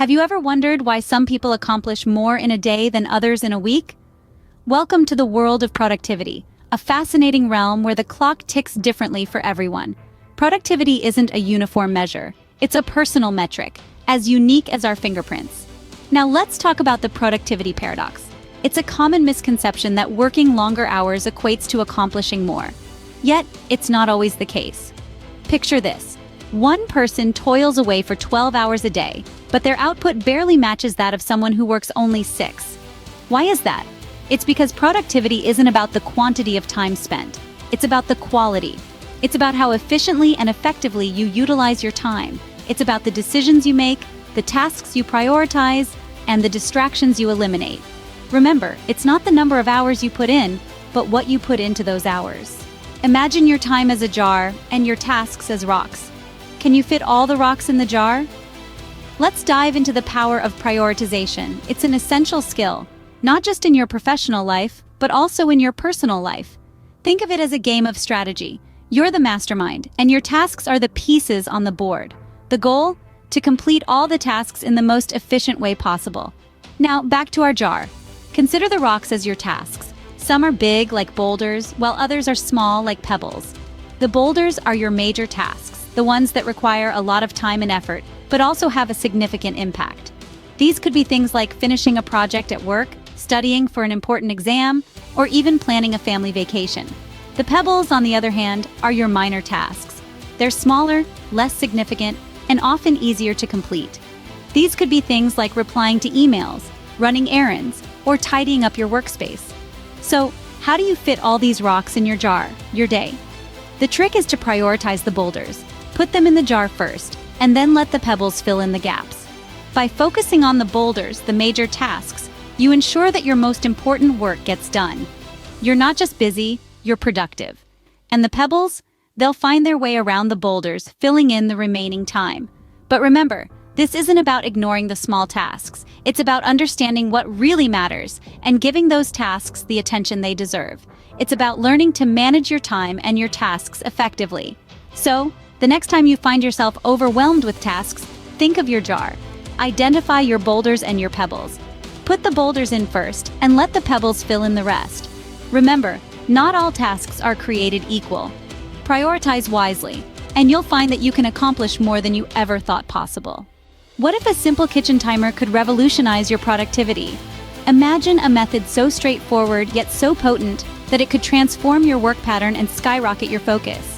Have you ever wondered why some people accomplish more in a day than others in a week? Welcome to the world of productivity, a fascinating realm where the clock ticks differently for everyone. Productivity isn't a uniform measure, it's a personal metric, as unique as our fingerprints. Now let's talk about the productivity paradox. It's a common misconception that working longer hours equates to accomplishing more. Yet, it's not always the case. Picture this. One person toils away for 12 hours a day, but their output barely matches that of someone who works only 6. Why is that? It's because productivity isn't about the quantity of time spent. It's about the quality. It's about how efficiently and effectively you utilize your time. It's about the decisions you make, the tasks you prioritize, and the distractions you eliminate. Remember, it's not the number of hours you put in, but what you put into those hours. Imagine your time as a jar and your tasks as rocks. Can you fit all the rocks in the jar? Let's dive into the power of prioritization. It's an essential skill, not just in your professional life, but also in your personal life. Think of it as a game of strategy. You're the mastermind, and your tasks are the pieces on the board. The goal? To complete all the tasks in the most efficient way possible. Now, back to our jar. Consider the rocks as your tasks. Some are big, like boulders, while others are small, like pebbles. The boulders are your major tasks, the ones that require a lot of time and effort, but also have a significant impact. These could be things like finishing a project at work, studying for an important exam, or even planning a family vacation. The pebbles, on the other hand, are your minor tasks. They're smaller, less significant, and often easier to complete. These could be things like replying to emails, running errands, or tidying up your workspace. So, how do you fit all these rocks in your jar, your day? The trick is to prioritize the boulders. Put them in the jar first, and then let the pebbles fill in the gaps. By focusing on the boulders, the major tasks, you ensure that your most important work gets done. You're not just busy, you're productive. And the pebbles? They'll find their way around the boulders, filling in the remaining time. But remember, this isn't about ignoring the small tasks. It's about understanding what really matters and giving those tasks the attention they deserve. It's about learning to manage your time and your tasks effectively. So, the next time you find yourself overwhelmed with tasks, think of your jar. Identify your boulders and your pebbles. Put the boulders in first and let the pebbles fill in the rest. Remember, not all tasks are created equal. Prioritize wisely, and you'll find that you can accomplish more than you ever thought possible. What if a simple kitchen timer could revolutionize your productivity? Imagine a method so straightforward yet so potent that it could transform your work pattern and skyrocket your focus.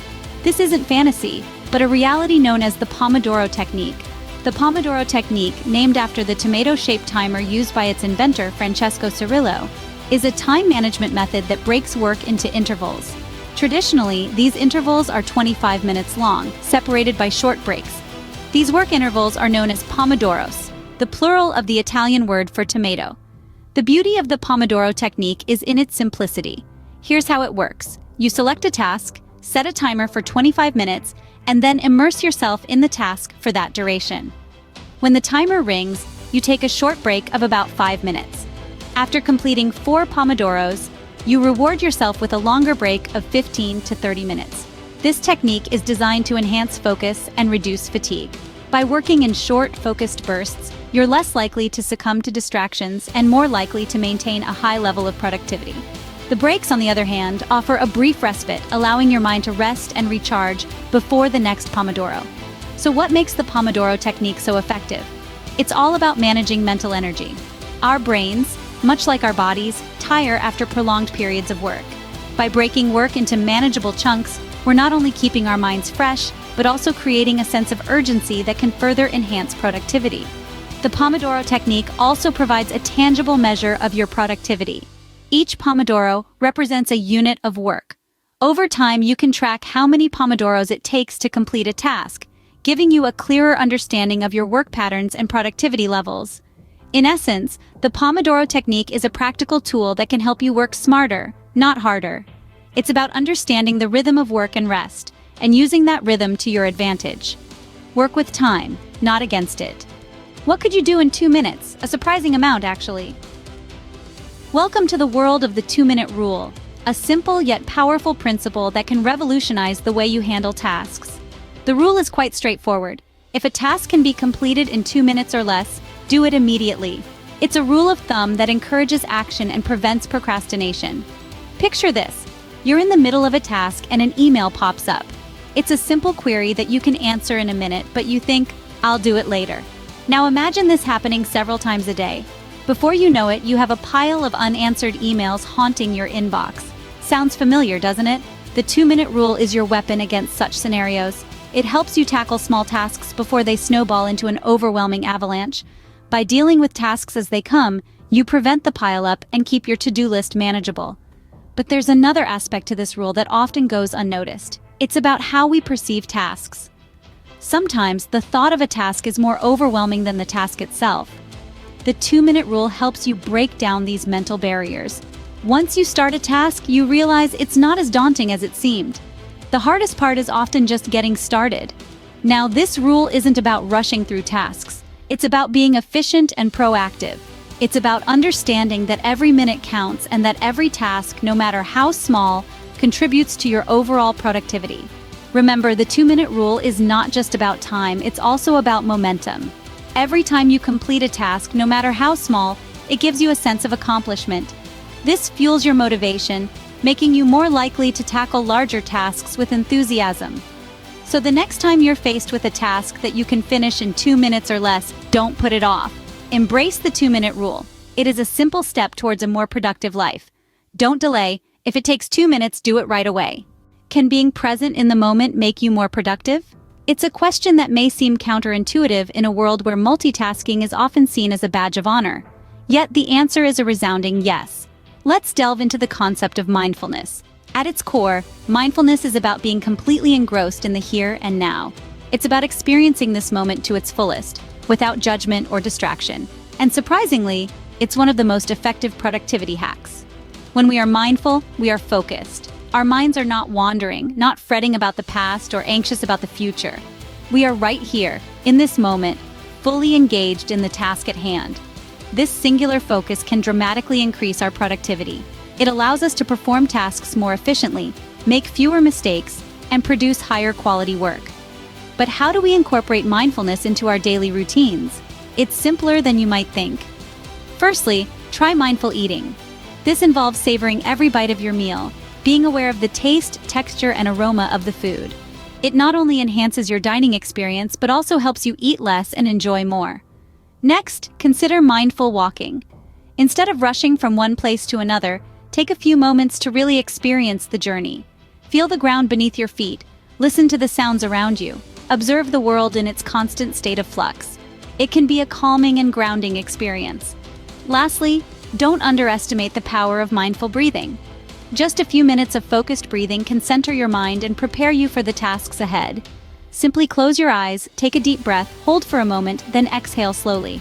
This isn't fantasy, but a reality known as the Pomodoro technique. The Pomodoro technique, named after the tomato-shaped timer used by its inventor, Francesco Cirillo, is a time management method that breaks work into intervals. Traditionally, these intervals are 25 minutes long, separated by short breaks. These work intervals are known as pomodoros, the plural of the Italian word for tomato. The beauty of the Pomodoro technique is in its simplicity. Here's how it works. You select a task, set a timer for 25 minutes, and then immerse yourself in the task for that duration. When the timer rings, you take a short break of about 5 minutes. After completing 4 pomodoros, you reward yourself with a longer break of 15 to 30 minutes. This technique is designed to enhance focus and reduce fatigue. By working in short, focused bursts, you're less likely to succumb to distractions and more likely to maintain a high level of productivity. The breaks, on the other hand, offer a brief respite, allowing your mind to rest and recharge before the next Pomodoro. So what makes the Pomodoro technique so effective? It's all about managing mental energy. Our brains, much like our bodies, tire after prolonged periods of work. By breaking work into manageable chunks, we're not only keeping our minds fresh, but also creating a sense of urgency that can further enhance productivity. The Pomodoro technique also provides a tangible measure of your productivity. Each Pomodoro represents a unit of work. Over time, you can track how many Pomodoros it takes to complete a task, giving you a clearer understanding of your work patterns and productivity levels. In essence, the Pomodoro technique is a practical tool that can help you work smarter, not harder. It's about understanding the rhythm of work and rest, and using that rhythm to your advantage. Work with time, not against it. What could you do in 2 minutes? A surprising amount, actually. Welcome to the world of the 2-minute rule, a simple yet powerful principle that can revolutionize the way you handle tasks. The rule is quite straightforward. If a task can be completed in 2 minutes or less, do it immediately. It's a rule of thumb that encourages action and prevents procrastination. Picture this. You're in the middle of a task and an email pops up. It's a simple query that you can answer in a minute, but you think, I'll do it later. Now imagine this happening several times a day. Before you know it, you have a pile of unanswered emails haunting your inbox. Sounds familiar, doesn't it? The 2-minute rule is your weapon against such scenarios. It helps you tackle small tasks before they snowball into an overwhelming avalanche. By dealing with tasks as they come, you prevent the pileup and keep your to-do list manageable. But there's another aspect to this rule that often goes unnoticed. It's about how we perceive tasks. Sometimes the thought of a task is more overwhelming than the task itself. The 2-minute rule helps you break down these mental barriers. Once you start a task, you realize it's not as daunting as it seemed. The hardest part is often just getting started. Now, this rule isn't about rushing through tasks. It's about being efficient and proactive. It's about understanding that every minute counts and that every task, no matter how small, contributes to your overall productivity. Remember, the 2-minute rule is not just about time, it's also about momentum. Every time you complete a task, no matter how small, it gives you a sense of accomplishment. This fuels your motivation, making you more likely to tackle larger tasks with enthusiasm. So the next time you're faced with a task that you can finish in 2 minutes or less, don't put it off. Embrace the 2-minute rule. It is a simple step towards a more productive life. Don't delay. If it takes 2 minutes, do it right away. Can being present in the moment make you more productive? It's a question that may seem counterintuitive in a world where multitasking is often seen as a badge of honor. Yet the answer is a resounding yes. Let's delve into the concept of mindfulness. At its core, mindfulness is about being completely engrossed in the here and now. It's about experiencing this moment to its fullest, without judgment or distraction. And surprisingly, it's one of the most effective productivity hacks. When we are mindful, we are focused. Our minds are not wandering, not fretting about the past or anxious about the future. We are right here, in this moment, fully engaged in the task at hand. This singular focus can dramatically increase our productivity. It allows us to perform tasks more efficiently, make fewer mistakes, and produce higher quality work. But how do we incorporate mindfulness into our daily routines? It's simpler than you might think. Firstly, try mindful eating. This involves savoring every bite of your meal, being aware of the taste, texture, and aroma of the food. It not only enhances your dining experience, but also helps you eat less and enjoy more. Next, consider mindful walking. Instead of rushing from one place to another, take a few moments to really experience the journey. Feel the ground beneath your feet, listen to the sounds around you, observe the world in its constant state of flux. It can be a calming and grounding experience. Lastly, don't underestimate the power of mindful breathing. Just a few minutes of focused breathing can center your mind and prepare you for the tasks ahead. Simply close your eyes, take a deep breath, hold for a moment, then exhale slowly.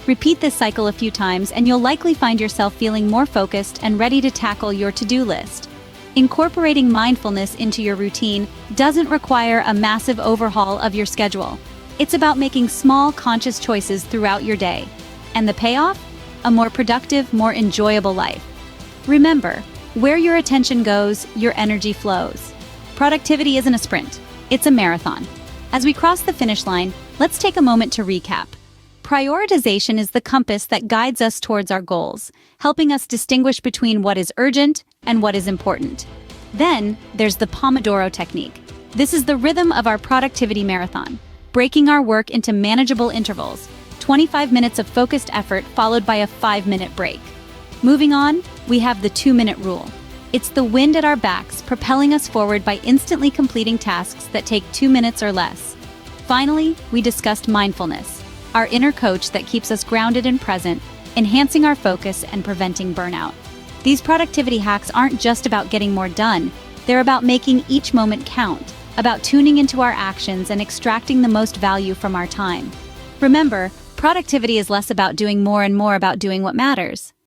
Repeat this cycle a few times and you'll likely find yourself feeling more focused and ready to tackle your to-do list. Incorporating mindfulness into your routine doesn't require a massive overhaul of your schedule. It's about making small, conscious choices throughout your day. And the payoff? A more productive, more enjoyable life. Remember, where your attention goes, your energy flows. Productivity isn't a sprint, it's a marathon. As we cross the finish line, let's take a moment to recap. Prioritization is the compass that guides us towards our goals, helping us distinguish between what is urgent and what is important. Then, there's the Pomodoro technique. This is the rhythm of our productivity marathon, breaking our work into manageable intervals, 25 minutes of focused effort followed by a 5-minute break. Moving on, we have the 2-minute rule. It's the wind at our backs, propelling us forward by instantly completing tasks that take 2 minutes or less. Finally, we discussed mindfulness, our inner coach that keeps us grounded and present, enhancing our focus and preventing burnout. These productivity hacks aren't just about getting more done, they're about making each moment count, about tuning into our actions and extracting the most value from our time. Remember, productivity is less about doing more and more about doing what matters.